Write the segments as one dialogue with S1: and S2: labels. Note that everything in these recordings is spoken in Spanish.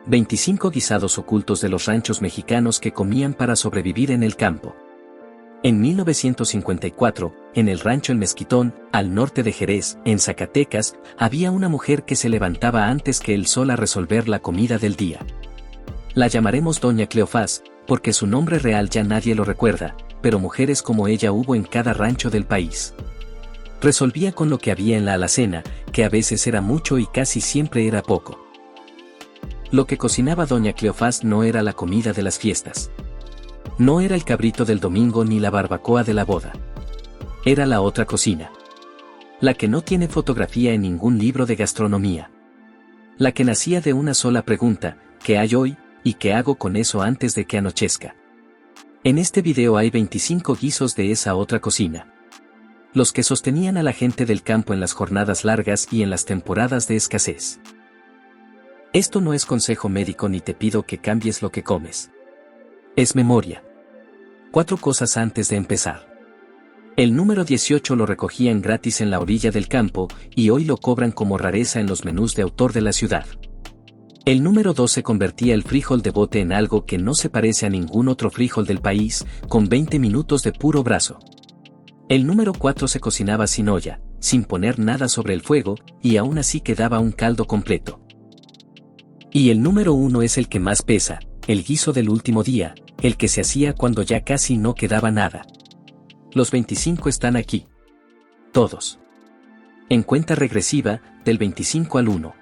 S1: 25 guisados ocultos de los ranchos mexicanos que comían para sobrevivir en el campo. En 1954, en el rancho El Mezquitón, al norte de Jerez, en Zacatecas, había una mujer que se levantaba antes que el sol a resolver la comida del día. La llamaremos Doña Cleofás, porque su nombre real ya nadie lo recuerda, pero mujeres como ella hubo en cada rancho del país. Resolvía con lo que había en la alacena, que a veces era mucho y casi siempre era poco. Lo que cocinaba Doña Cleofás no era la comida de las fiestas. No era el cabrito del domingo ni la barbacoa de la boda. Era la otra cocina. La que no tiene fotografía en ningún libro de gastronomía. La que nacía de una sola pregunta: ¿qué hay hoy? ¿Y qué hago con eso antes de que anochezca? En este video hay 25 guisos de esa otra cocina. Los que sostenían a la gente del campo en las jornadas largas y en las temporadas de escasez. Esto no es consejo médico ni te pido que cambies lo que comes. Es memoria. 4 cosas antes de empezar. El número 18 lo recogían gratis en la orilla del campo y hoy lo cobran como rareza en los menús de autor de la ciudad. El número 12 convertía el frijol de bote en algo que no se parece a ningún otro frijol del país, con 20 minutos de puro brazo. El número 4 se cocinaba sin olla, sin poner nada sobre el fuego, y aún así quedaba un caldo completo. Y el número 1 es el que más pesa, el guiso del último día, el que se hacía cuando ya casi no quedaba nada. Los 25 están aquí. Todos. En cuenta regresiva, del 25 al 1.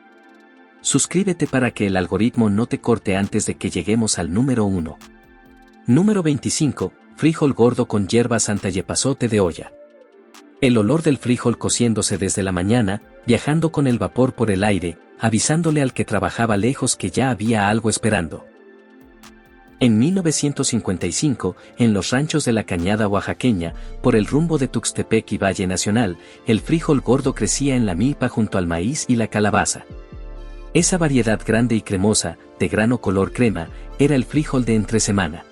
S1: Suscríbete para que el algoritmo no te corte antes de que lleguemos al número 1. Número 25, frijol gordo con hierba santa y epazote de olla. El olor del frijol cociéndose desde la mañana, viajando con el vapor por el aire, avisándole al que trabajaba lejos que ya había algo esperando. En 1955, en los ranchos de la Cañada oaxaqueña, por el rumbo de Tuxtepec y Valle Nacional, el frijol gordo crecía en la milpa junto al maíz y la calabaza. Esa variedad grande y cremosa, de grano color crema, era el frijol de entre semana.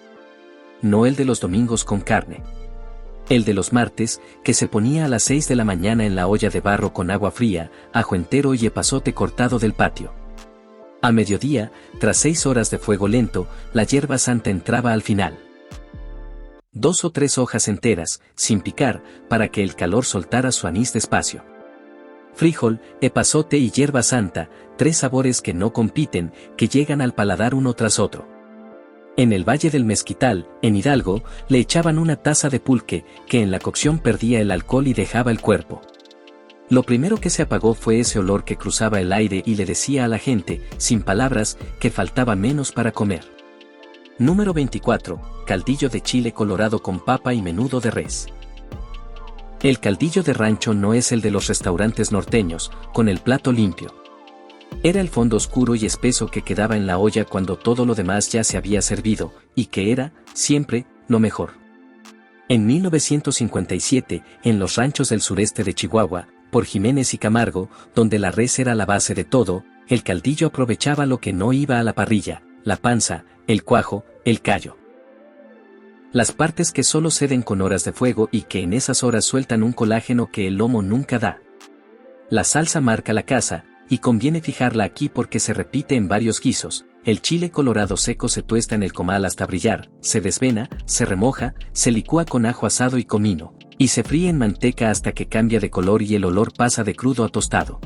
S1: No el de los domingos con carne. El de los martes, que se ponía a las 6 de la mañana en la olla de barro con agua fría, ajo entero y epazote cortado del patio. A mediodía, tras 6 horas de fuego lento, la hierba santa entraba al final. 2 o 3 hojas enteras, sin picar, para que el calor soltara su anís despacio. Frijol, epazote y hierba santa, 3 sabores que no compiten, que llegan al paladar uno tras otro. En el Valle del Mezquital, en Hidalgo, le echaban una taza de pulque, que en la cocción perdía el alcohol y dejaba el cuerpo. Lo primero que se apagó fue ese olor que cruzaba el aire y le decía a la gente, sin palabras, que faltaba menos para comer. Número 24, caldillo de chile colorado con papa y menudo de res. El caldillo de rancho no es el de los restaurantes norteños, con el plato limpio. Era el fondo oscuro y espeso que quedaba en la olla cuando todo lo demás ya se había servido, y que era, siempre, lo mejor. En 1957, en los ranchos del sureste de Chihuahua, por Jiménez y Camargo, donde la res era la base de todo, el caldillo aprovechaba lo que no iba a la parrilla, la panza, el cuajo, el callo. Las partes que solo ceden con horas de fuego y que en esas horas sueltan un colágeno que el lomo nunca da. La salsa marca la casa, y conviene fijarla aquí porque se repite en varios guisos. El chile colorado seco se tuesta en el comal hasta brillar, se desvena, se remoja, se licúa con ajo asado y comino, y se fríe en manteca hasta que cambia de color y el olor pasa de crudo a tostado.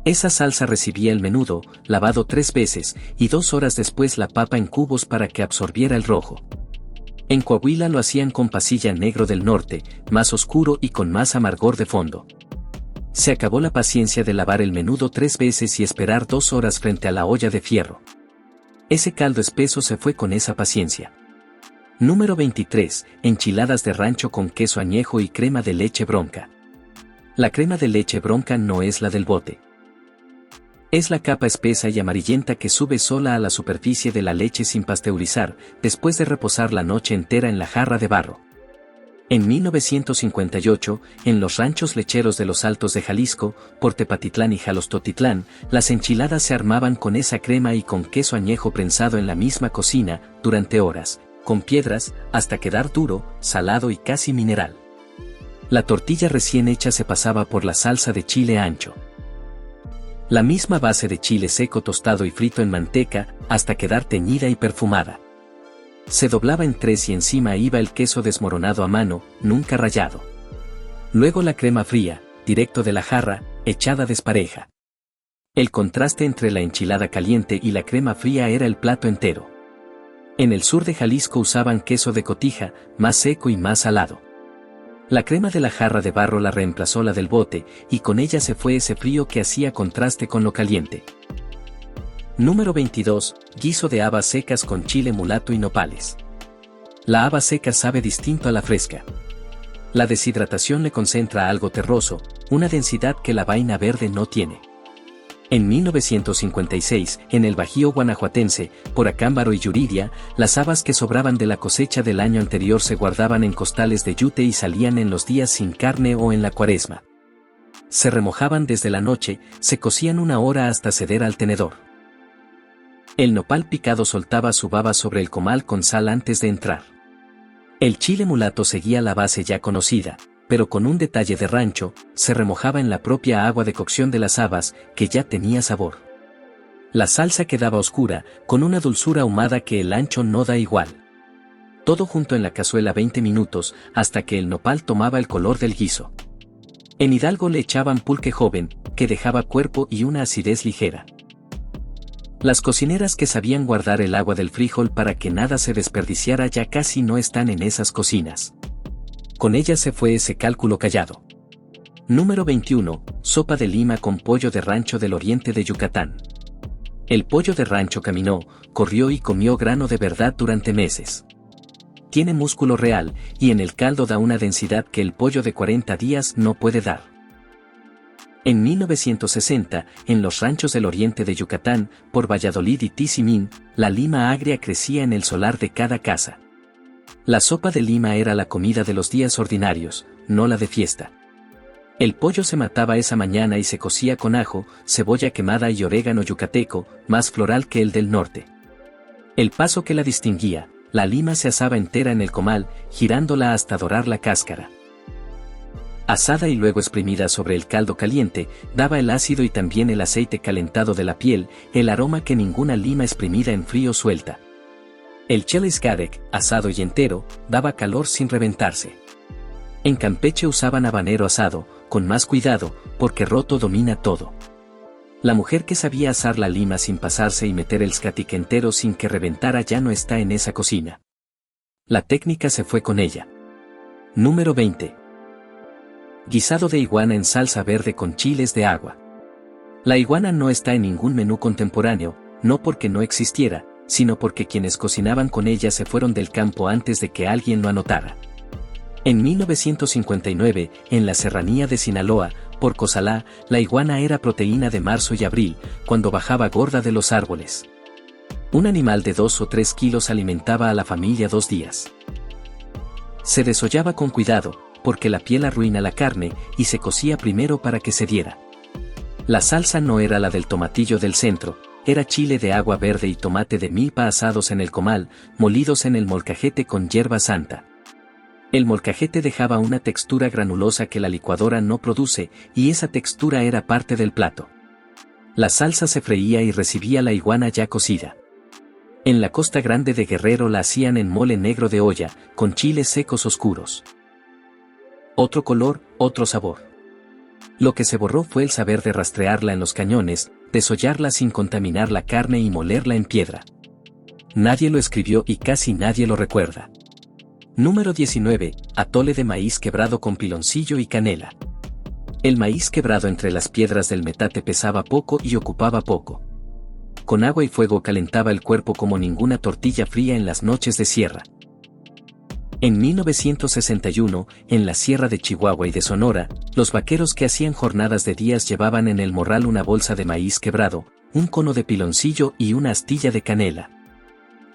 S1: Esa salsa recibía el menudo, lavado 3 veces, y 2 horas después la papa en cubos para que absorbiera el rojo. En Coahuila lo hacían con pasilla negro del norte, más oscuro y con más amargor de fondo. Se acabó la paciencia de lavar el menudo 3 veces y esperar 2 horas frente a la olla de fierro. Ese caldo espeso se fue con esa paciencia. Número 23, enchiladas de rancho con queso añejo y crema de leche bronca. La crema de leche bronca no es la del bote. Es la capa espesa y amarillenta que sube sola a la superficie de la leche sin pasteurizar, después de reposar la noche entera en la jarra de barro. En 1958, en los ranchos lecheros de los Altos de Jalisco, por Tepatitlán y Jalostotitlán, las enchiladas se armaban con esa crema y con queso añejo prensado en la misma cocina, durante horas, con piedras, hasta quedar duro, salado y casi mineral. La tortilla recién hecha se pasaba por la salsa de chile ancho. La misma base de chile seco tostado y frito en manteca, hasta quedar teñida y perfumada. Se doblaba en tres y encima iba el queso desmoronado a mano, nunca rallado. Luego la crema fría, directo de la jarra, echada despareja. El contraste entre la enchilada caliente y la crema fría era el plato entero. En el sur de Jalisco usaban queso de cotija, más seco y más salado. La crema de la jarra de barro la reemplazó la del bote, y con ella se fue ese frío que hacía contraste con lo caliente. Número 22. Guiso de habas secas con chile mulato y nopales. La haba seca sabe distinto a la fresca. La deshidratación le concentra algo terroso, una densidad que la vaina verde no tiene. En 1956, en el Bajío guanajuatense, por Acámbaro y Yuriria, las habas que sobraban de la cosecha del año anterior se guardaban en costales de yute y salían en los días sin carne o en la cuaresma. Se remojaban desde la noche, se cocían 1 hora hasta ceder al tenedor. El nopal picado soltaba su baba sobre el comal con sal antes de entrar. El chile mulato seguía la base ya conocida, pero con un detalle de rancho, se remojaba en la propia agua de cocción de las habas, que ya tenía sabor. La salsa quedaba oscura, con una dulzura ahumada que el ancho no da igual. Todo junto en la cazuela 20 minutos, hasta que el nopal tomaba el color del guiso. En Hidalgo le echaban pulque joven, que dejaba cuerpo y una acidez ligera. Las cocineras que sabían guardar el agua del frijol para que nada se desperdiciara ya casi no están en esas cocinas. Con ellas se fue ese cálculo callado. Número 21. Sopa de lima con pollo de rancho del oriente de Yucatán. El pollo de rancho caminó, corrió y comió grano de verdad durante meses. Tiene músculo real, y en el caldo da una densidad que el pollo de 40 días no puede dar. En 1960, en los ranchos del oriente de Yucatán, por Valladolid y Tizimín, la lima agria crecía en el solar de cada casa. La sopa de lima era la comida de los días ordinarios, no la de fiesta. El pollo se mataba esa mañana y se cocía con ajo, cebolla quemada y orégano yucateco, más floral que el del norte. El paso que la distinguía, la lima se asaba entera en el comal, girándola hasta dorar la cáscara. Asada y luego exprimida sobre el caldo caliente, daba el ácido y también el aceite calentado de la piel, el aroma que ninguna lima exprimida en frío suelta. El cheliscadec, asado y entero, daba calor sin reventarse. En Campeche usaban habanero asado, con más cuidado, porque roto domina todo. La mujer que sabía asar la lima sin pasarse y meter el scatic entero sin que reventara ya no está en esa cocina. La técnica se fue con ella. Número 20. Guisado de iguana en salsa verde con chiles de agua. La iguana no está en ningún menú contemporáneo, no porque no existiera, sino porque quienes cocinaban con ella se fueron del campo antes de que alguien lo anotara. En 1959, en la serranía de Sinaloa, por Cozalá, la iguana era proteína de marzo y abril, cuando bajaba gorda de los árboles. Un animal de 2 o 3 kilos alimentaba a la familia 2 días. Se desollaba con cuidado, porque la piel arruina la carne, y se cocía primero para que se diera. La salsa no era la del tomatillo del centro, era chile de agua verde y tomate de milpa asados en el comal, molidos en el molcajete con hierba santa. El molcajete dejaba una textura granulosa que la licuadora no produce, y esa textura era parte del plato. La salsa se freía y recibía la iguana ya cocida. En la Costa Grande de Guerrero la hacían en mole negro de olla, con chiles secos oscuros. Otro color, otro sabor. Lo que se borró fue el saber de rastrearla en los cañones, desollarla sin contaminar la carne y molerla en piedra. Nadie lo escribió y casi nadie lo recuerda. Número 19. Atole de maíz quebrado con piloncillo y canela. El maíz quebrado entre las piedras del metate pesaba poco y ocupaba poco. Con agua y fuego calentaba el cuerpo como ninguna tortilla fría en las noches de sierra. En 1961, en la sierra de Chihuahua y de Sonora, los vaqueros que hacían jornadas de días llevaban en el morral una bolsa de maíz quebrado, un cono de piloncillo y una astilla de canela.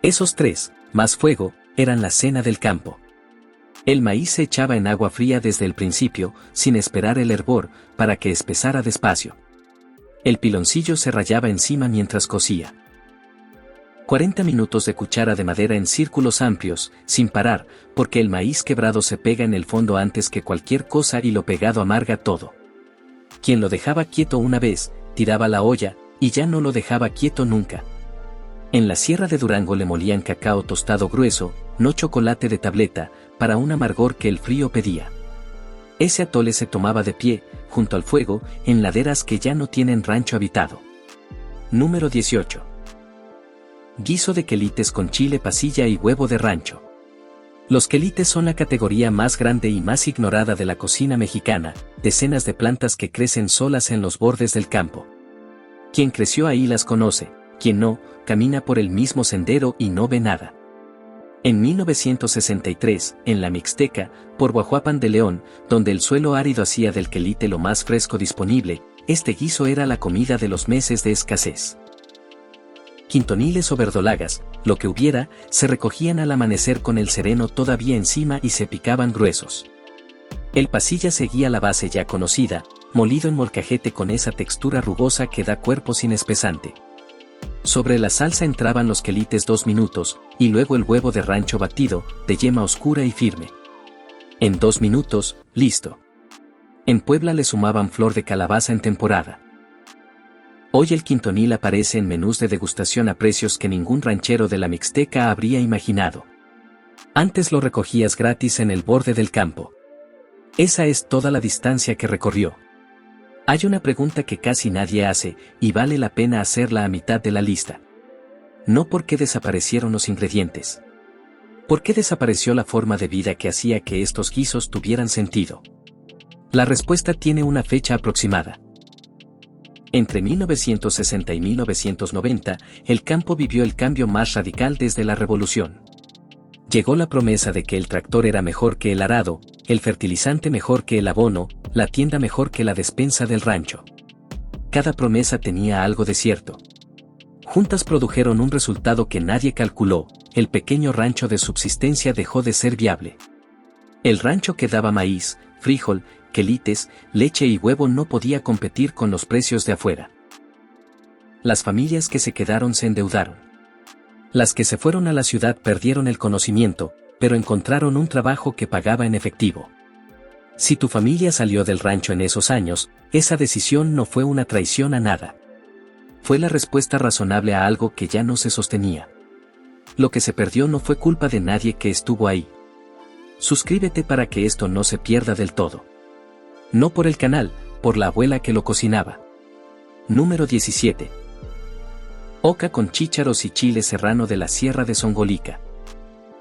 S1: Esos 3, más fuego, eran la cena del campo. El maíz se echaba en agua fría desde el principio, sin esperar el hervor, para que espesara despacio. El piloncillo se rayaba encima mientras cocía. 40 minutos de cuchara de madera en círculos amplios, sin parar, porque el maíz quebrado se pega en el fondo antes que cualquier cosa y lo pegado amarga todo. Quien lo dejaba quieto una vez, tiraba la olla, y ya no lo dejaba quieto nunca. En la Sierra de Durango le molían cacao tostado grueso, no chocolate de tableta, para un amargor que el frío pedía. Ese atole se tomaba de pie, junto al fuego, en laderas que ya no tienen rancho habitado. Número 18. Guiso de quelites con chile pasilla y huevo de rancho. Los quelites son la categoría más grande y más ignorada de la cocina mexicana, decenas de plantas que crecen solas en los bordes del campo. Quien creció ahí las conoce, quien no, camina por el mismo sendero y no ve nada. En 1963, en la Mixteca, por Guajuapan de León, donde el suelo árido hacía del quelite lo más fresco disponible, este guiso era la comida de los meses de escasez. Quintoniles o verdolagas, lo que hubiera, se recogían al amanecer con el sereno todavía encima y se picaban gruesos. El pasilla seguía la base ya conocida, molido en molcajete con esa textura rugosa que da cuerpo sin espesante. Sobre la salsa entraban los quelites 2 minutos, y luego el huevo de rancho batido, de yema oscura y firme. En 2 minutos, listo. En Puebla le sumaban flor de calabaza en temporada. Hoy el quintonil aparece en menús de degustación a precios que ningún ranchero de la Mixteca habría imaginado. Antes lo recogías gratis en el borde del campo. Esa es toda la distancia que recorrió. Hay una pregunta que casi nadie hace, y vale la pena hacerla a mitad de la lista. No por qué desaparecieron los ingredientes. ¿Por qué desapareció la forma de vida que hacía que estos guisos tuvieran sentido? La respuesta tiene una fecha aproximada. Entre 1960 y 1990, el campo vivió el cambio más radical desde la revolución. Llegó la promesa de que el tractor era mejor que el arado, el fertilizante mejor que el abono, la tienda mejor que la despensa del rancho. Cada promesa tenía algo de cierto. Juntas produjeron un resultado que nadie calculó, el pequeño rancho de subsistencia dejó de ser viable. El rancho que daba maíz, frijol, quelites, leche y huevo no podía competir con los precios de afuera. Las familias que se quedaron se endeudaron. Las que se fueron a la ciudad perdieron el conocimiento, pero encontraron un trabajo que pagaba en efectivo. Si tu familia salió del rancho en esos años, esa decisión no fue una traición a nada. Fue la respuesta razonable a algo que ya no se sostenía. Lo que se perdió no fue culpa de nadie que estuvo ahí. Suscríbete para que esto no se pierda del todo. No por el canal, por la abuela que lo cocinaba. Número 17. Oca con chícharos y chile serrano de la Sierra de Songolica.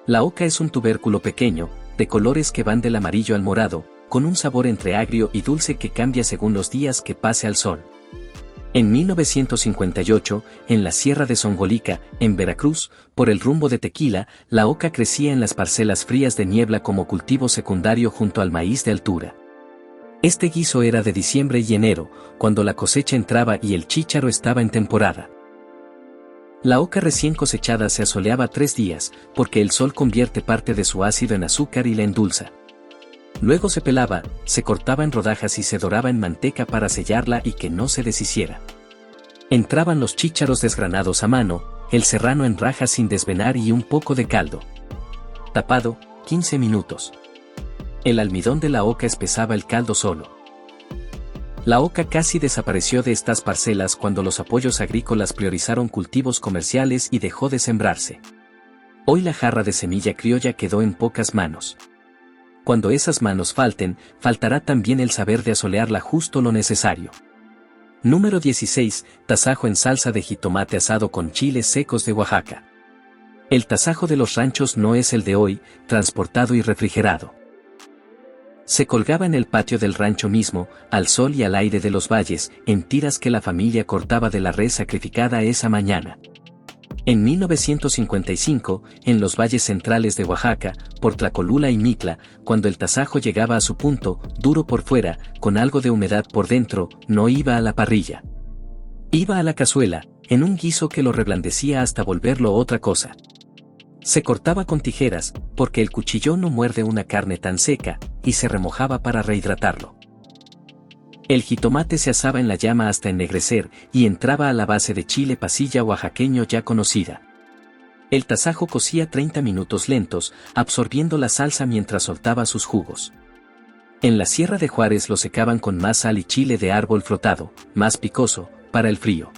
S1: La oca es un tubérculo pequeño, de colores que van del amarillo al morado, con un sabor entre agrio y dulce que cambia según los días que pase al sol. En 1958, en la Sierra de Songolica, en Veracruz, por el rumbo de Tequila, la oca crecía en las parcelas frías de niebla como cultivo secundario junto al maíz de altura. Este guiso era de diciembre y enero, cuando la cosecha entraba y el chícharo estaba en temporada. La oca recién cosechada se asoleaba 3 días, porque el sol convierte parte de su ácido en azúcar y la endulza. Luego se pelaba, se cortaba en rodajas y se doraba en manteca para sellarla y que no se deshiciera. Entraban los chícharos desgranados a mano, el serrano en rajas sin desvenar y un poco de caldo. Tapado, 15 minutos. El almidón de la oca espesaba el caldo solo. La oca casi desapareció de estas parcelas cuando los apoyos agrícolas priorizaron cultivos comerciales y dejó de sembrarse. Hoy la jarra de semilla criolla quedó en pocas manos. Cuando esas manos falten, faltará también el saber de asolearla justo lo necesario. Número 16. Tasajo en salsa de jitomate asado con chiles secos de Oaxaca. El tasajo de los ranchos no es el de hoy, transportado y refrigerado. Se colgaba en el patio del rancho mismo, al sol y al aire de los valles, en tiras que la familia cortaba de la res sacrificada esa mañana. En 1955, en los valles centrales de Oaxaca, por Tlacolula y Mitla, cuando el tasajo llegaba a su punto, duro por fuera, con algo de humedad por dentro, no iba a la parrilla. Iba a la cazuela, en un guiso que lo reblandecía hasta volverlo otra cosa. Se cortaba con tijeras, porque el cuchillo no muerde una carne tan seca, y se remojaba para rehidratarlo. El jitomate se asaba en la llama hasta ennegrecer, y entraba a la base de chile pasilla oaxaqueño ya conocida. El tasajo cocía 30 minutos lentos, absorbiendo la salsa mientras soltaba sus jugos. En la Sierra de Juárez lo secaban con más sal y chile de árbol frotado, más picoso, para el frío.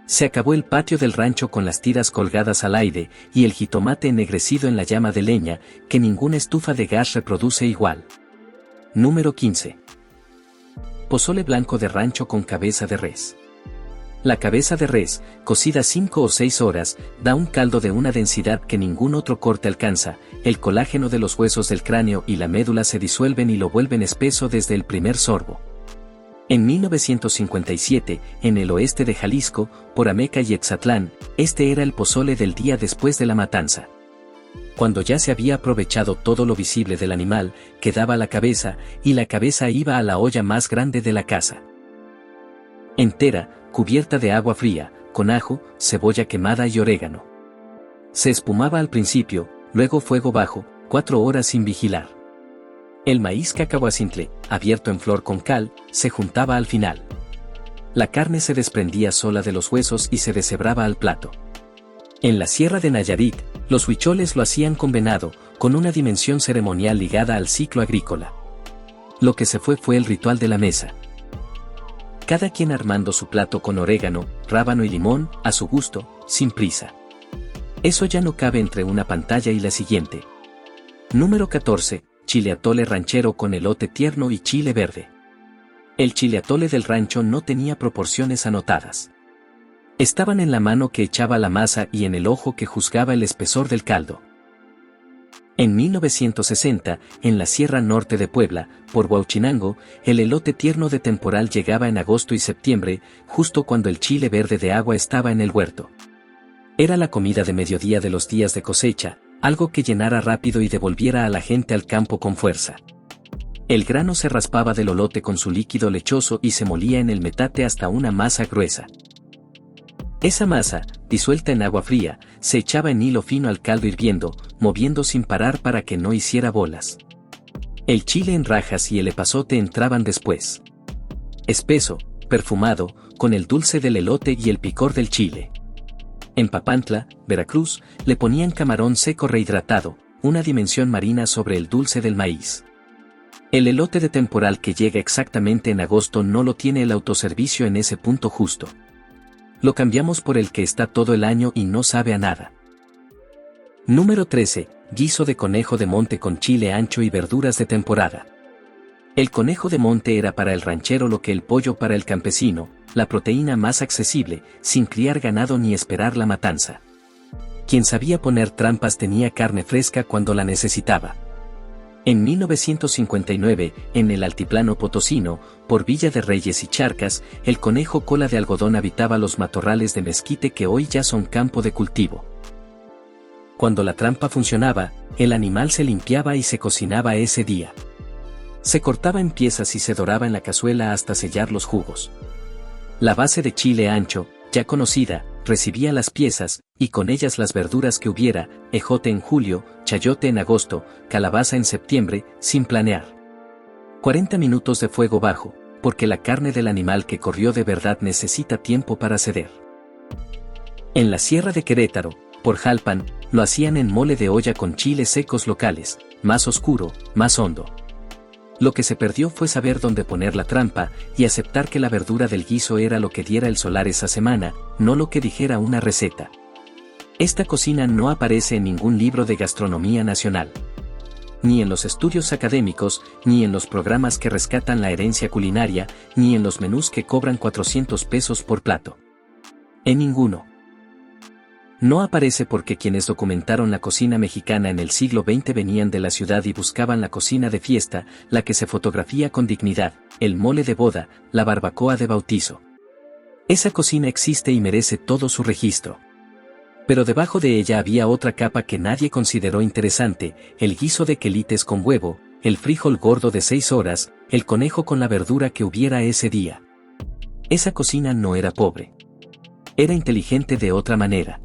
S1: Se acabó el patio del rancho con las tiras colgadas al aire y el jitomate ennegrecido en la llama de leña, que ninguna estufa de gas reproduce igual. Número 15. Pozole blanco de rancho con cabeza de res. La cabeza de res, cocida 5 o 6 horas, da un caldo de una densidad que ningún otro corte alcanza. El colágeno de los huesos del cráneo y la médula se disuelven y lo vuelven espeso desde el primer sorbo. En 1957, en el oeste de Jalisco, por Ameca y Etzatlán, este era el pozole del día después de la matanza. Cuando ya se había aprovechado todo lo visible del animal, quedaba la cabeza, y la cabeza iba a la olla más grande de la casa. Entera, cubierta de agua fría, con ajo, cebolla quemada y orégano. Se espumaba al principio, luego fuego bajo, 4 horas sin vigilar. El maíz cacahuacintle, abierto en flor con cal, se juntaba al final. La carne se desprendía sola de los huesos y se deshebraba al plato. En la sierra de Nayarit, los huicholes lo hacían con venado, con una dimensión ceremonial ligada al ciclo agrícola. Lo que se fue el ritual de la mesa. Cada quien armando su plato con orégano, rábano y limón, a su gusto, sin prisa. Eso ya no cabe entre una pantalla y la siguiente. Número 14. Chile atole ranchero con elote tierno y chile verde. El chile atole del rancho no tenía proporciones anotadas. Estaban en la mano que echaba la masa y en el ojo que juzgaba el espesor del caldo. En 1960, en la Sierra Norte de Puebla, por Huauchinango, el elote tierno de temporal llegaba en agosto y septiembre, justo cuando el chile verde de agua estaba en el huerto. Era la comida de mediodía de los días de cosecha, algo que llenara rápido y devolviera a la gente al campo con fuerza. El grano se raspaba del olote con su líquido lechoso y se molía en el metate hasta una masa gruesa. Esa masa, disuelta en agua fría, se echaba en hilo fino al caldo hirviendo, moviendo sin parar para que no hiciera bolas. El chile en rajas y el epazote entraban después. Espeso, perfumado, con el dulce del elote y el picor del chile. En Papantla, Veracruz, le ponían camarón seco rehidratado, una dimensión marina sobre el dulce del maíz. El elote de temporal que llega exactamente en agosto no lo tiene el autoservicio en ese punto justo. Lo cambiamos por el que está todo el año y no sabe a nada. Número 13. Guiso de conejo de monte con chile ancho y verduras de temporada. El conejo de monte era para el ranchero lo que el pollo para el campesino, la proteína más accesible, sin criar ganado ni esperar la matanza. Quien sabía poner trampas tenía carne fresca cuando la necesitaba. En 1959, en el altiplano potosino, por Villa de Reyes y Charcas, el conejo cola de algodón habitaba los matorrales de mezquite que hoy ya son campo de cultivo. Cuando la trampa funcionaba, el animal se limpiaba y se cocinaba ese día. Se cortaba en piezas y se doraba en la cazuela hasta sellar los jugos. La base de chile ancho, ya conocida, recibía las piezas, y con ellas las verduras que hubiera, ejote en julio, chayote en agosto, calabaza en septiembre, sin planear. 40 minutos de fuego bajo, porque la carne del animal que corrió de verdad necesita tiempo para ceder. En la Sierra de Querétaro, por Jalpan, lo hacían en mole de olla con chiles secos locales, más oscuro, más hondo. Lo que se perdió fue saber dónde poner la trampa y aceptar que la verdura del guiso era lo que diera el solar esa semana, no lo que dijera una receta. Esta cocina no aparece en ningún libro de gastronomía nacional. Ni en los estudios académicos, ni en los programas que rescatan la herencia culinaria, ni en los menús que cobran 400 pesos por plato. En ninguno. No aparece porque quienes documentaron la cocina mexicana en el siglo XX venían de la ciudad y buscaban la cocina de fiesta, la que se fotografía con dignidad, el mole de boda, la barbacoa de bautizo. Esa cocina existe y merece todo su registro. Pero debajo de ella había otra capa que nadie consideró interesante, el guiso de quelites con huevo, el frijol gordo de 6 horas, el conejo con la verdura que hubiera ese día. Esa cocina no era pobre. Era inteligente de otra manera.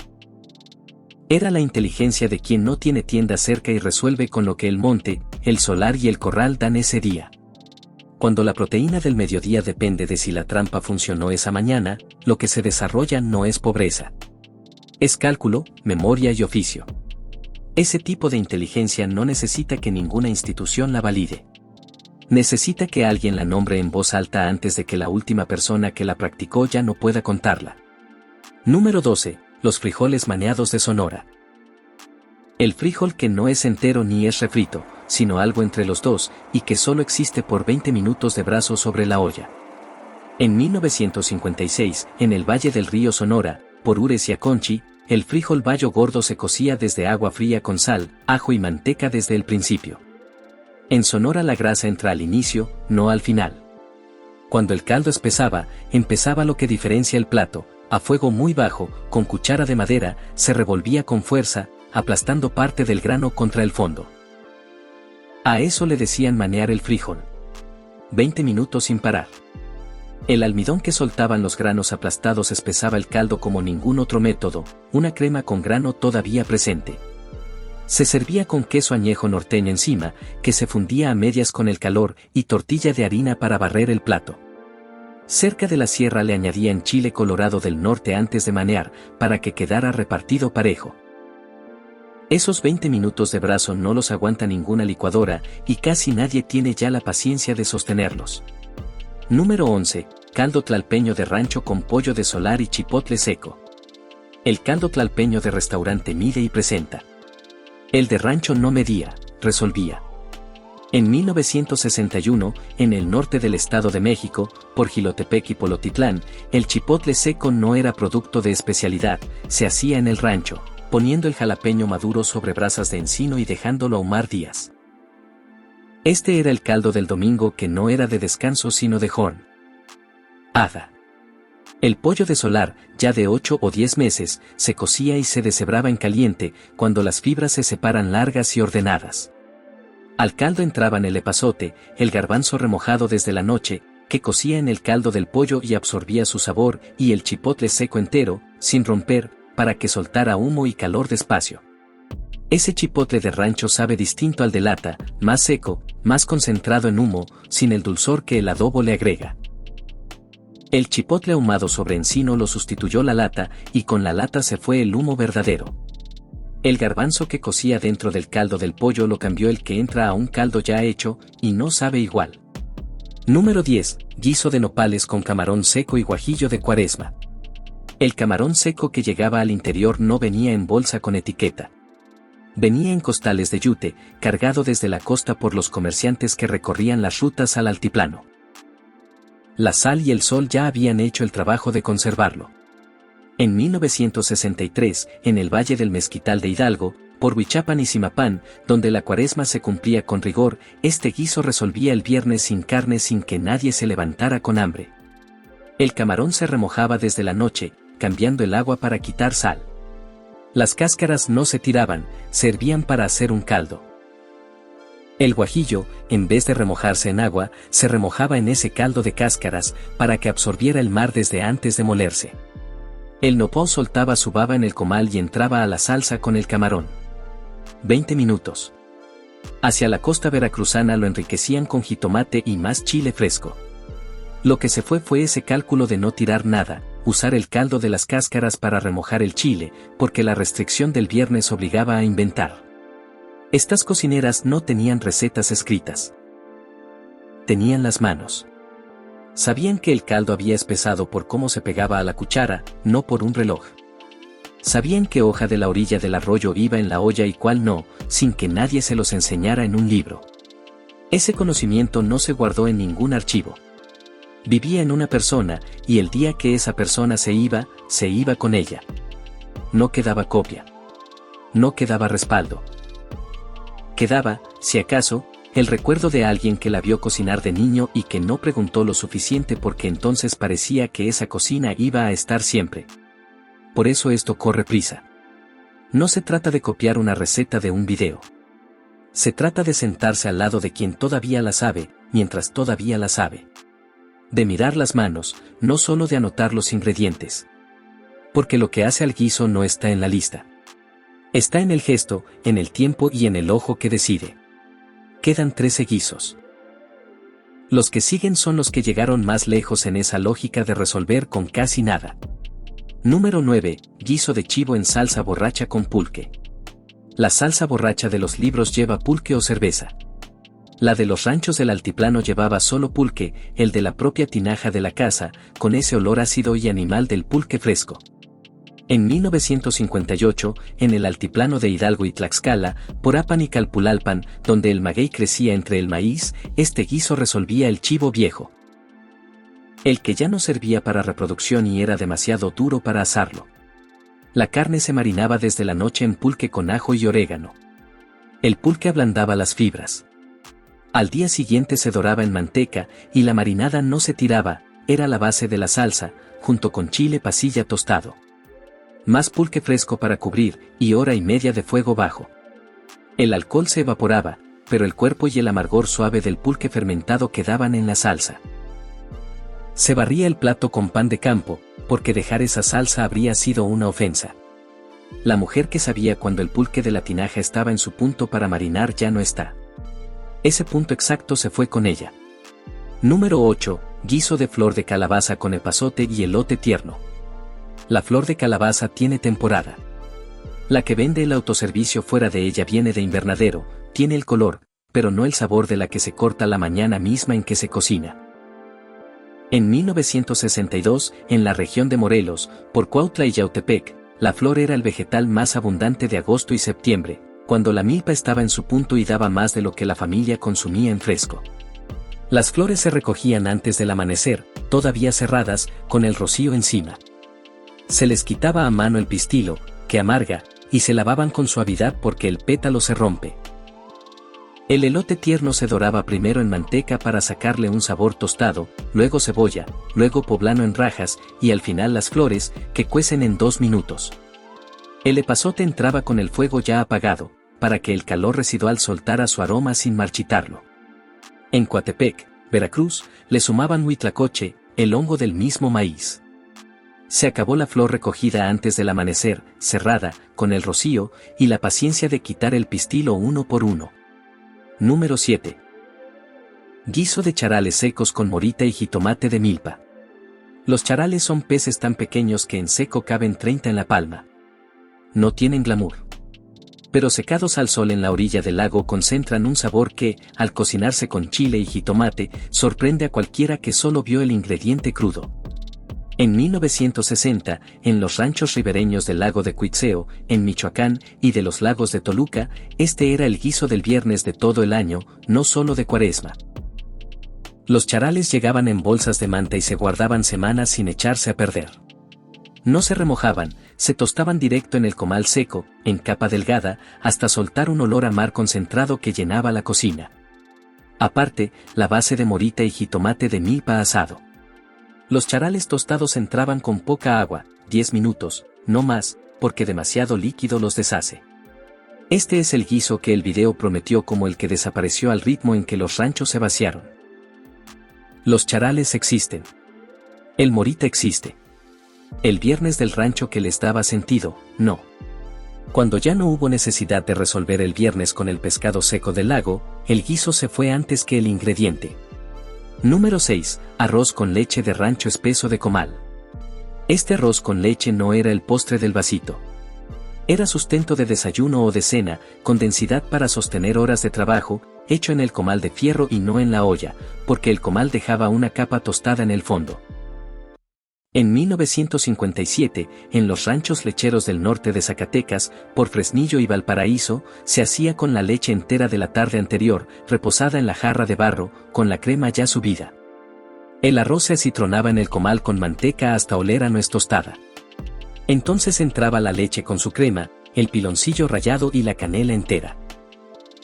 S1: Era la inteligencia de quien no tiene tienda cerca y resuelve con lo que el monte, el solar y el corral dan ese día. Cuando la proteína del mediodía depende de si la trampa funcionó esa mañana, lo que se desarrolla no es pobreza. Es cálculo, memoria y oficio. Ese tipo de inteligencia no necesita que ninguna institución la valide. Necesita que alguien la nombre en voz alta antes de que la última persona que la practicó ya no pueda contarla. Número 12. Los frijoles maneados de Sonora. El frijol que no es entero ni es refrito, sino algo entre los dos, y que solo existe por 20 minutos de brazo sobre la olla. En 1956, en el Valle del Río Sonora, por Ures y Aconchi, el frijol bayo gordo se cocía desde agua fría con sal, ajo y manteca desde el principio. En Sonora la grasa entra al inicio, no al final. Cuando el caldo espesaba, empezaba lo que diferencia el plato, a fuego muy bajo, con cuchara de madera, se revolvía con fuerza, aplastando parte del grano contra el fondo. A eso le decían manear el frijol. 20 minutos sin parar. El almidón que soltaban los granos aplastados espesaba el caldo como ningún otro método, una crema con grano todavía presente. Se servía con queso añejo norteño encima, que se fundía a medias con el calor, y tortilla de harina para barrer el plato. Cerca de la sierra le añadían chile colorado del norte antes de manear, para que quedara repartido parejo. Esos 20 minutos de brazo no los aguanta ninguna licuadora, y casi nadie tiene ya la paciencia de sostenerlos. Número 11. Caldo tlalpeño de rancho con pollo de solar y chipotle seco. El caldo tlalpeño de restaurante mide y presenta. El de rancho no medía, resolvía. En 1961, en el norte del Estado de México, por Jilotepec y Polotitlán, el chipotle seco no era producto de especialidad, se hacía en el rancho, poniendo el jalapeño maduro sobre brasas de encino y dejándolo ahumar días. Este era el caldo del domingo que no era de descanso sino de jornada. El pollo de solar, ya de 8 o 10 meses, se cocía y se deshebraba en caliente, cuando las fibras se separan largas y ordenadas. Al caldo entraban el epazote, el garbanzo remojado desde la noche, que cocía en el caldo del pollo y absorbía su sabor, y el chipotle seco entero, sin romper, para que soltara humo y calor despacio. Ese chipotle de rancho sabe distinto al de lata, más seco, más concentrado en humo, sin el dulzor que el adobo le agrega. El chipotle ahumado sobre encino lo sustituyó la lata, y con la lata se fue el humo verdadero. El garbanzo que cocía dentro del caldo del pollo lo cambió el que entra a un caldo ya hecho, y no sabe igual. Número 10. Guiso de nopales con camarón seco y guajillo de Cuaresma. El camarón seco que llegaba al interior no venía en bolsa con etiqueta. Venía en costales de yute, cargado desde la costa por los comerciantes que recorrían las rutas al altiplano. La sal y el sol ya habían hecho el trabajo de conservarlo. En 1963, en el Valle del Mezquital de Hidalgo, por Huichapan y Zimapán, donde la Cuaresma se cumplía con rigor, este guiso resolvía el viernes sin carne sin que nadie se levantara con hambre. El camarón se remojaba desde la noche, cambiando el agua para quitar sal. Las cáscaras no se tiraban, servían para hacer un caldo. El guajillo, en vez de remojarse en agua, se remojaba en ese caldo de cáscaras, para que absorbiera el mar desde antes de molerse. El nopal soltaba su baba en el comal y entraba a la salsa con el camarón. 20 minutos. Hacia la costa veracruzana lo enriquecían con jitomate y más chile fresco. Lo que se fue ese cálculo de no tirar nada, usar el caldo de las cáscaras para remojar el chile, porque la restricción del viernes obligaba a inventar. Estas cocineras no tenían recetas escritas. Tenían las manos. Sabían que el caldo había espesado por cómo se pegaba a la cuchara, no por un reloj. Sabían qué hoja de la orilla del arroyo iba en la olla y cuál no, sin que nadie se los enseñara en un libro. Ese conocimiento no se guardó en ningún archivo. Vivía en una persona, y el día que esa persona se iba con ella. No quedaba copia. No quedaba respaldo. Quedaba, si acaso, el recuerdo de alguien que la vio cocinar de niño y que no preguntó lo suficiente porque entonces parecía que esa cocina iba a estar siempre. Por eso esto corre prisa. No se trata de copiar una receta de un video. Se trata de sentarse al lado de quien todavía la sabe, mientras todavía la sabe. De mirar las manos, no solo de anotar los ingredientes. Porque lo que hace al guiso no está en la lista. Está en el gesto, en el tiempo y en el ojo que decide. Quedan 13 guisos. Los que siguen son los que llegaron más lejos en esa lógica de resolver con casi nada. Número 9. Guiso de chivo en salsa borracha con pulque. La salsa borracha de los libros lleva pulque o cerveza. La de los ranchos del altiplano llevaba solo pulque, el de la propia tinaja de la casa, con ese olor ácido y animal del pulque fresco. En 1958, en el altiplano de Hidalgo y Tlaxcala, Porapan y Calpulalpan, donde el maguey crecía entre el maíz, este guiso resolvía el chivo viejo. El que ya no servía para reproducción y era demasiado duro para asarlo. La carne se marinaba desde la noche en pulque con ajo y orégano. El pulque ablandaba las fibras. Al día siguiente se doraba en manteca, y la marinada no se tiraba, era la base de la salsa, junto con chile pasilla tostado. Más pulque fresco para cubrir, y hora y media de fuego bajo. El alcohol se evaporaba, pero el cuerpo y el amargor suave del pulque fermentado quedaban en la salsa. Se barría el plato con pan de campo, porque dejar esa salsa habría sido una ofensa. La mujer que sabía cuando el pulque de la tinaja estaba en su punto para marinar ya no está. Ese punto exacto se fue con ella. Número 8. Guiso de flor de calabaza con epazote y elote tierno. La flor de calabaza tiene temporada. La que vende el autoservicio fuera de ella viene de invernadero, tiene el color, pero no el sabor de la que se corta la mañana misma en que se cocina. En 1962, en la región de Morelos, por Cuautla y Yautepec, la flor era el vegetal más abundante de agosto y septiembre, cuando la milpa estaba en su punto y daba más de lo que la familia consumía en fresco. Las flores se recogían antes del amanecer, todavía cerradas, con el rocío encima. Se les quitaba a mano el pistilo, que amarga, y se lavaban con suavidad porque el pétalo se rompe. El elote tierno se doraba primero en manteca para sacarle un sabor tostado, luego cebolla, luego poblano en rajas, y al final las flores, que cuecen en 2 minutos. El epazote entraba con el fuego ya apagado, para que el calor residual soltara su aroma sin marchitarlo. En Coatepec, Veracruz, le sumaban huitlacoche, el hongo del mismo maíz. Se acabó la flor recogida antes del amanecer, cerrada, con el rocío, y la paciencia de quitar el pistilo uno por uno. Número 7. Guiso de charales secos con morita y jitomate de milpa. Los charales son peces tan pequeños que en seco caben 30 en la palma. No tienen glamour. Pero secados al sol en la orilla del lago concentran un sabor que, al cocinarse con chile y jitomate, sorprende a cualquiera que solo vio el ingrediente crudo. En 1960, en los ranchos ribereños del lago de Cuitzeo, en Michoacán, y de los lagos de Toluca, este era el guiso del viernes de todo el año, no solo de Cuaresma. Los charales llegaban en bolsas de manta y se guardaban semanas sin echarse a perder. No se remojaban, se tostaban directo en el comal seco, en capa delgada, hasta soltar un olor a mar concentrado que llenaba la cocina. Aparte, la base de morita y jitomate de milpa asado. Los charales tostados entraban con poca agua, 10 minutos, no más, porque demasiado líquido los deshace. Este es el guiso que el video prometió como el que desapareció al ritmo en que los ranchos se vaciaron. Los charales existen. El morita existe. El viernes del rancho que les daba sentido, no. Cuando ya no hubo necesidad de resolver el viernes con el pescado seco del lago, el guiso se fue antes que el ingrediente. Número 6. Arroz con leche de rancho espeso de comal. Este arroz con leche no era el postre del vasito. Era sustento de desayuno o de cena, con densidad para sostener horas de trabajo, hecho en el comal de fierro y no en la olla, porque el comal dejaba una capa tostada en el fondo. En 1957, en los ranchos lecheros del norte de Zacatecas, por Fresnillo y Valparaíso, se hacía con la leche entera de la tarde anterior, reposada en la jarra de barro, con la crema ya subida. El arroz se acitronaba en el comal con manteca hasta oler a nuez tostada. Entonces entraba la leche con su crema, el piloncillo rallado y la canela entera.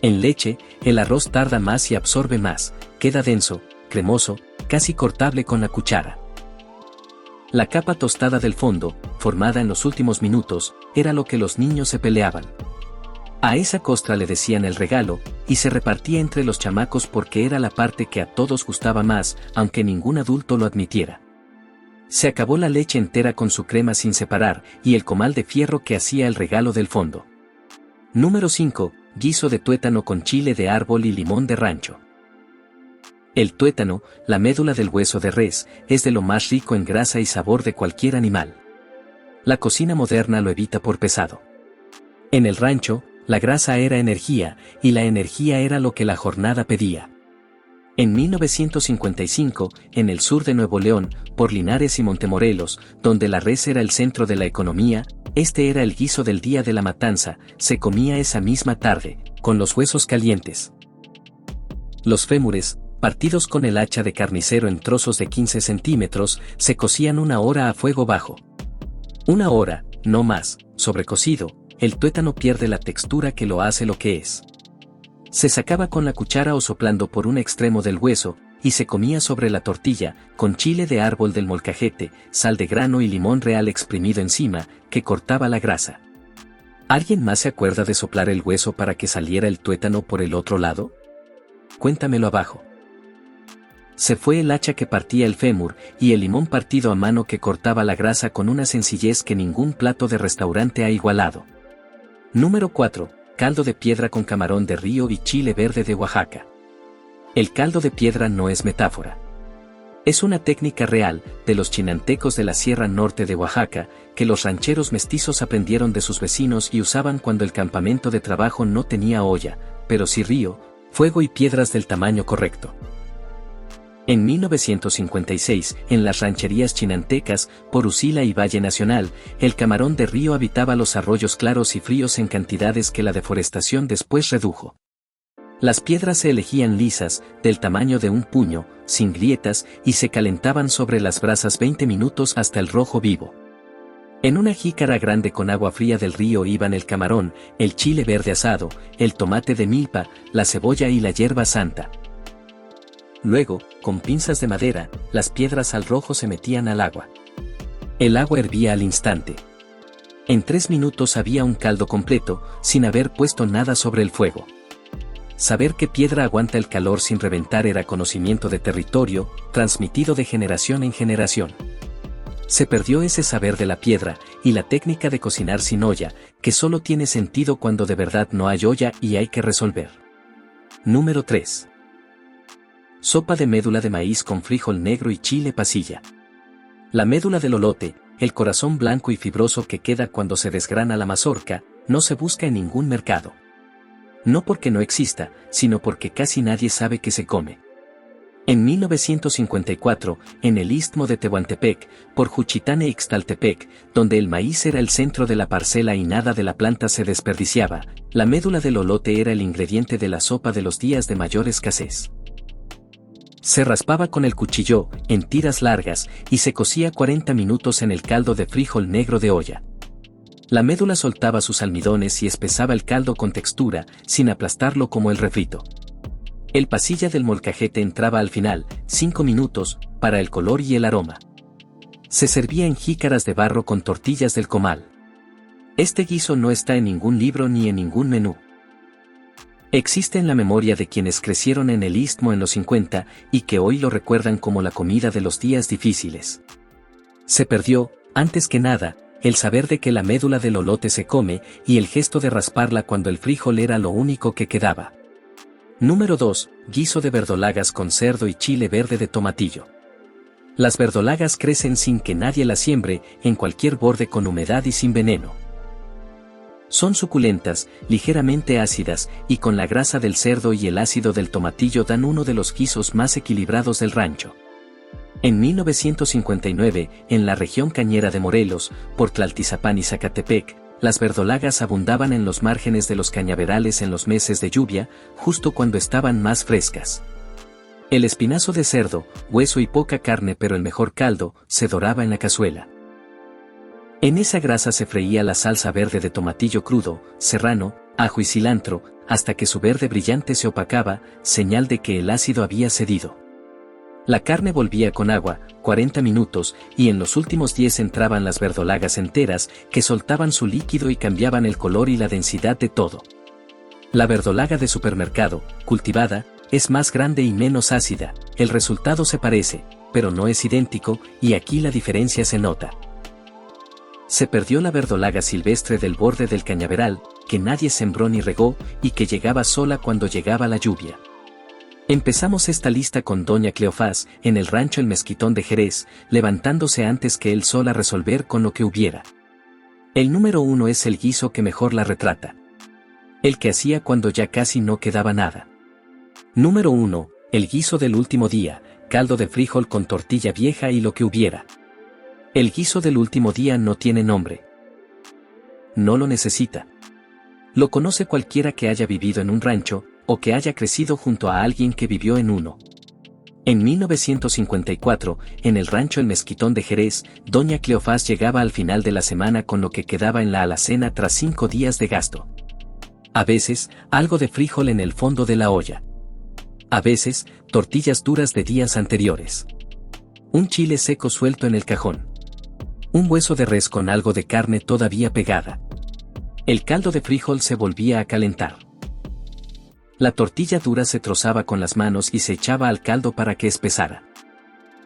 S1: En leche, el arroz tarda más y absorbe más, queda denso, cremoso, casi cortable con la cuchara. La capa tostada del fondo, formada en los últimos minutos, era lo que los niños se peleaban. A esa costra le decían el regalo, y se repartía entre los chamacos porque era la parte que a todos gustaba más, aunque ningún adulto lo admitiera. Se acabó la leche entera con su crema sin separar, y el comal de fierro que hacía el regalo del fondo. Número 5. Guiso de tuétano con chile de árbol y limón de rancho. El tuétano, la médula del hueso de res, es de lo más rico en grasa y sabor de cualquier animal. La cocina moderna lo evita por pesado. En el rancho, La grasa era energía, y la energía era lo que la jornada pedía. En 1955, en el sur de Nuevo León, por Linares y Montemorelos, donde la res era el centro de la economía, este era el guiso del día de la matanza, se comía esa misma tarde, con los huesos calientes. Los fémures, partidos con el hacha de carnicero en trozos de 15 centímetros, se cocían 1 hora a fuego bajo. 1 hora, no más, sobrecocido, el tuétano pierde la textura que lo hace lo que es. Se sacaba con la cuchara o soplando por un extremo del hueso, y se comía sobre la tortilla, con chile de árbol del molcajete, sal de grano y limón real exprimido encima, que cortaba la grasa. ¿Alguien más se acuerda de soplar el hueso para que saliera el tuétano por el otro lado? Cuéntamelo abajo. Se fue el hacha que partía el fémur, y el limón partido a mano que cortaba la grasa con una sencillez que ningún plato de restaurante ha igualado. Número 4. Caldo de piedra con camarón de río y chile verde de Oaxaca. El caldo de piedra no es metáfora. Es una técnica real, de los chinantecos de la Sierra Norte de Oaxaca, que los rancheros mestizos aprendieron de sus vecinos y usaban cuando el campamento de trabajo no tenía olla, pero sí río, fuego y piedras del tamaño correcto. En 1956, en las rancherías chinantecas, por Usila y Valle Nacional, el camarón de río habitaba los arroyos claros y fríos en cantidades que la deforestación después redujo. Las piedras se elegían lisas, del tamaño de un puño, sin grietas, y se calentaban sobre las brasas 20 minutos hasta el rojo vivo. En una jícara grande con agua fría del río iban el camarón, el chile verde asado, el tomate de milpa, la cebolla y la hierba santa. Luego, con pinzas de madera, las piedras al rojo se metían al agua. El agua hervía al instante. En 3 minutos había un caldo completo, sin haber puesto nada sobre el fuego. Saber qué piedra aguanta el calor sin reventar era conocimiento de territorio, transmitido de generación en generación. Se perdió ese saber de la piedra, y la técnica de cocinar sin olla, que solo tiene sentido cuando de verdad no hay olla y hay que resolver. Número 3. Sopa de médula de maíz con frijol negro y chile pasilla. La médula del olote, el corazón blanco y fibroso que queda cuando se desgrana la mazorca, no se busca en ningún mercado. No porque no exista, sino porque casi nadie sabe que se come. En 1954, en el istmo de Tehuantepec, por Juchitán e Ixtaltepec, donde el maíz era el centro de la parcela y nada de la planta se desperdiciaba, la médula del olote era el ingrediente de la sopa de los días de mayor escasez. Se raspaba con el cuchillo, en tiras largas, y se cocía 40 minutos en el caldo de frijol negro de olla. La médula soltaba sus almidones y espesaba el caldo con textura, sin aplastarlo como el refrito. El pasilla del molcajete entraba al final, 5 minutos, para el color y el aroma. Se servía en jícaras de barro con tortillas del comal. Este guiso no está en ningún libro ni en ningún menú. Existe en la memoria de quienes crecieron en el istmo en los 50 y que hoy lo recuerdan como la comida de los días difíciles. Se perdió, antes que nada, el saber de que la médula del olote se come y el gesto de rasparla cuando el frijol era lo único que quedaba. Número 2. Guiso de verdolagas con cerdo y chile verde de tomatillo. Las verdolagas crecen sin que nadie las siembre, en cualquier borde con humedad y sin veneno. Son suculentas, ligeramente ácidas, y con la grasa del cerdo y el ácido del tomatillo dan uno de los guisos más equilibrados del rancho. En 1959, en la región cañera de Morelos, por Tlaltizapán y Zacatepec, las verdolagas abundaban en los márgenes de los cañaverales en los meses de lluvia, justo cuando estaban más frescas. El espinazo de cerdo, hueso y poca carne pero el mejor caldo, se doraba en la cazuela. En esa grasa se freía la salsa verde de tomatillo crudo, serrano, ajo y cilantro, hasta que su verde brillante se opacaba, señal de que el ácido había cedido. La carne volvía con agua, 40 minutos, y en los últimos 10 entraban las verdolagas enteras, que soltaban su líquido y cambiaban el color y la densidad de todo. La verdolaga de supermercado, cultivada, es más grande y menos ácida, el resultado se parece, pero no es idéntico, y aquí la diferencia se nota. Se perdió la verdolaga silvestre del borde del cañaveral, que nadie sembró ni regó, y que llegaba sola cuando llegaba la lluvia. Empezamos esta lista con Doña Cleofás, en el rancho El Mezquitón de Jerez, levantándose antes que él sola resolver con lo que hubiera. El número 1 es el guiso que mejor la retrata. El que hacía cuando ya casi no quedaba nada. Número 1. El guiso del último día, caldo de frijol con tortilla vieja y lo que hubiera. El guiso del último día no tiene nombre. No lo necesita. Lo conoce cualquiera que haya vivido en un rancho, o que haya crecido junto a alguien que vivió en uno. En 1954, en el rancho El Mezquitón de Jerez, doña Cleofás llegaba al final de la semana con lo que quedaba en la alacena tras 5 días de gasto. A veces, algo de frijol en el fondo de la olla. A veces, tortillas duras de días anteriores. Un chile seco suelto en el cajón. Un hueso de res con algo de carne todavía pegada. El caldo de frijol se volvía a calentar. La tortilla dura se trozaba con las manos y se echaba al caldo para que espesara.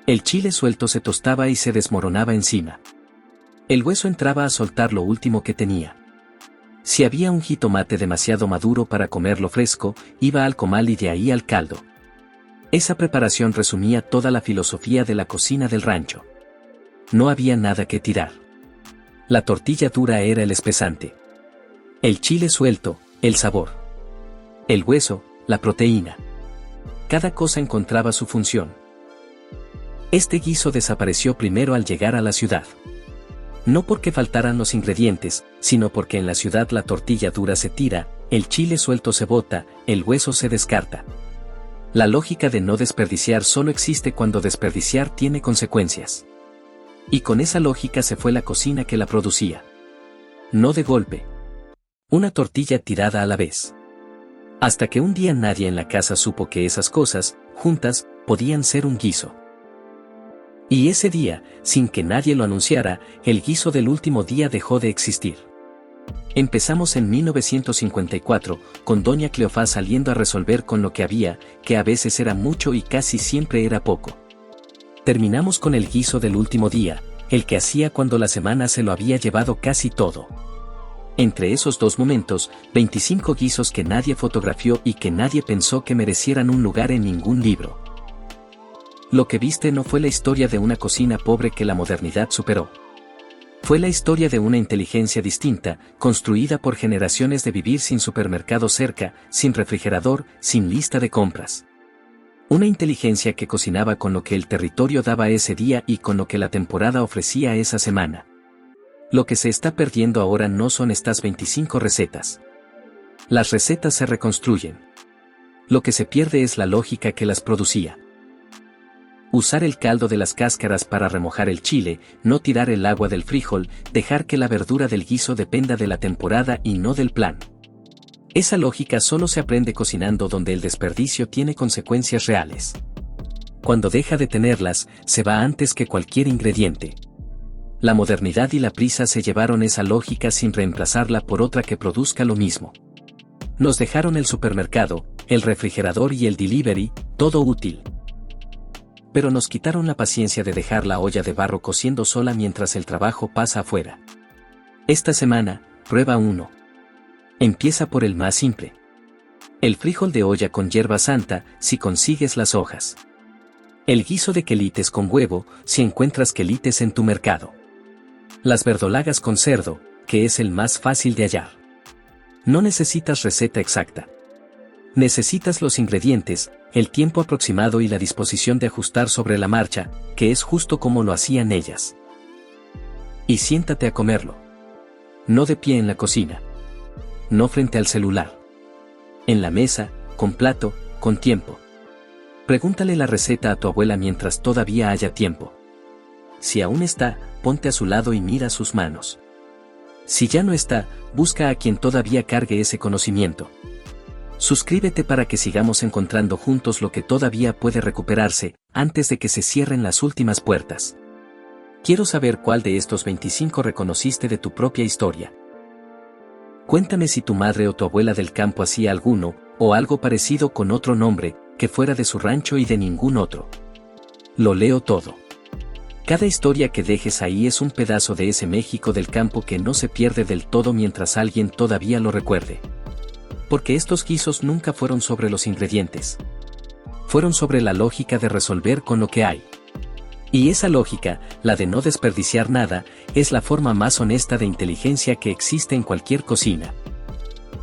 S1: El chile suelto se tostaba y se desmoronaba encima. El hueso entraba a soltar lo último que tenía. Si había un jitomate demasiado maduro para comerlo fresco, iba al comal y de ahí al caldo. Esa preparación resumía toda la filosofía de la cocina del rancho. No había nada que tirar. La tortilla dura era el espesante. El chile suelto, el sabor. El hueso, la proteína. Cada cosa encontraba su función. Este guiso desapareció primero al llegar a la ciudad. No porque faltaran los ingredientes, sino porque en la ciudad la tortilla dura se tira, el chile suelto se bota, el hueso se descarta. La lógica de no desperdiciar solo existe cuando desperdiciar tiene consecuencias. Y con esa lógica se fue la cocina que la producía. No de golpe. Una tortilla tirada a la vez. Hasta que un día nadie en la casa supo que esas cosas, juntas, podían ser un guiso. Y ese día, sin que nadie lo anunciara, el guiso del último día dejó de existir. Empezamos en 1954, con doña Cleofás saliendo a resolver con lo que había, que a veces era mucho y casi siempre era poco. Terminamos con el guiso del último día, el que hacía cuando la semana se lo había llevado casi todo. Entre esos dos momentos, 25 guisos que nadie fotografió y que nadie pensó que merecieran un lugar en ningún libro. Lo que viste no fue la historia de una cocina pobre que la modernidad superó. Fue la historia de una inteligencia distinta, construida por generaciones de vivir sin supermercado cerca, sin refrigerador, sin lista de compras. Una inteligencia que cocinaba con lo que el territorio daba ese día y con lo que la temporada ofrecía esa semana. Lo que se está perdiendo ahora no son estas 25 recetas. Las recetas se reconstruyen. Lo que se pierde es la lógica que las producía. Usar el caldo de las cáscaras para remojar el chile, no tirar el agua del frijol, dejar que la verdura del guiso dependa de la temporada y no del plan. Esa lógica solo se aprende cocinando donde el desperdicio tiene consecuencias reales. Cuando deja de tenerlas, se va antes que cualquier ingrediente. La modernidad y la prisa se llevaron esa lógica sin reemplazarla por otra que produzca lo mismo. Nos dejaron el supermercado, el refrigerador y el delivery, todo útil. Pero nos quitaron la paciencia de dejar la olla de barro cociendo sola mientras el trabajo pasa afuera. Esta semana, prueba 1. Empieza por el más simple. El frijol de olla con hierba santa, si consigues las hojas. El guiso de quelites con huevo, si encuentras quelites en tu mercado. Las verdolagas con cerdo, que es el más fácil de hallar. No necesitas receta exacta. Necesitas los ingredientes, el tiempo aproximado y la disposición de ajustar sobre la marcha, que es justo como lo hacían ellas. Y siéntate a comerlo. No de pie en la cocina. No frente al celular. En la mesa, con plato, con tiempo. Pregúntale la receta a tu abuela mientras todavía haya tiempo. Si aún está, ponte a su lado y mira sus manos. Si ya no está, busca a quien todavía cargue ese conocimiento. Suscríbete para que sigamos encontrando juntos lo que todavía puede recuperarse, antes de que se cierren las últimas puertas. Quiero saber cuál de estos 25 reconociste de tu propia historia. Cuéntame si tu madre o tu abuela del campo hacía alguno, o algo parecido con otro nombre, que fuera de su rancho y de ningún otro. Lo leo todo. Cada historia que dejes ahí es un pedazo de ese México del campo que no se pierde del todo mientras alguien todavía lo recuerde. Porque estos guisos nunca fueron sobre los ingredientes. Fueron sobre la lógica de resolver con lo que hay. Y esa lógica, la de no desperdiciar nada, es la forma más honesta de inteligencia que existe en cualquier cocina.